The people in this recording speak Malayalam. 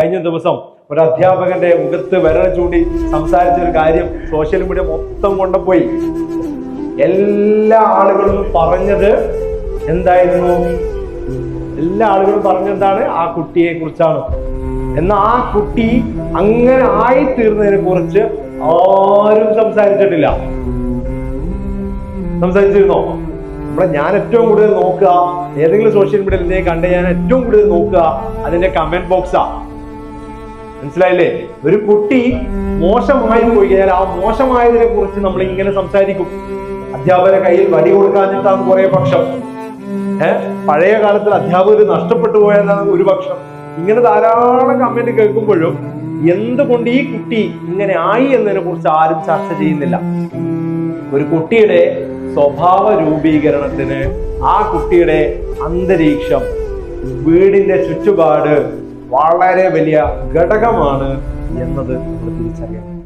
കഴിഞ്ഞ ദിവസം ഒരു അധ്യാപകന്റെ മുഖത്ത് വിരൽ ചൂണ്ടി സംസാരിച്ച ഒരു കാര്യം സോഷ്യൽ മീഡിയ മൊത്തം കൊണ്ടുപോയി. എല്ലാ ആളുകളും പറഞ്ഞത് എന്തായിരുന്നു? എല്ലാ ആളുകളും പറഞ്ഞെന്താണ്? ആ കുട്ടിയെ കുറിച്ചാണ്. എന്നാൽ ആ കുട്ടി അങ്ങനെ ആയിത്തീർന്നതിനെ കുറിച്ച് ആരും സംസാരിച്ചിട്ടില്ല. സംസാരിച്ചിരുന്നോ? ഞാൻ ഏറ്റവും കൂടുതൽ നോക്കുക, ഏതെങ്കിലും സോഷ്യൽ മീഡിയയിൽ കണ്ട് ഞാൻ ഏറ്റവും കൂടുതൽ നോക്കുക അതിന്റെ കമന്റ് ബോക്സാ. മനസ്സിലായില്ലേ? ഒരു കുട്ടി മോശമായി പോയി കഴിഞ്ഞാൽ ആ മോശമായതിനെ കുറിച്ച് നമ്മൾ ഇങ്ങനെ സംസാരിക്കും. അധ്യാപകരുടെ കയ്യിൽ വടി കൊടുക്കാഞ്ഞിട്ടാണ് കുറെ പക്ഷം. പഴയ കാലത്തിൽ അധ്യാപകർ നഷ്ടപ്പെട്ടു പോയതാണ് ഒരു പക്ഷം. ഇങ്ങനെ ധാരാളം കമന്റ് കേൾക്കുമ്പോഴും എന്തുകൊണ്ട് ഈ കുട്ടി ഇങ്ങനെ ആയി എന്നതിനെ കുറിച്ച് ആരും ചർച്ച ചെയ്യുന്നില്ല. ഒരു കുട്ടിയുടെ സ്വഭാവ രൂപീകരണത്തിന് ആ കുട്ടിയുടെ അന്തരീക്ഷം, വീടിന്റെ ചുറ്റുപാട് വളരെ വലിയ ഘടകമാണ് എന്നത് നമ്മൾ തിരിച്ചറിയണം.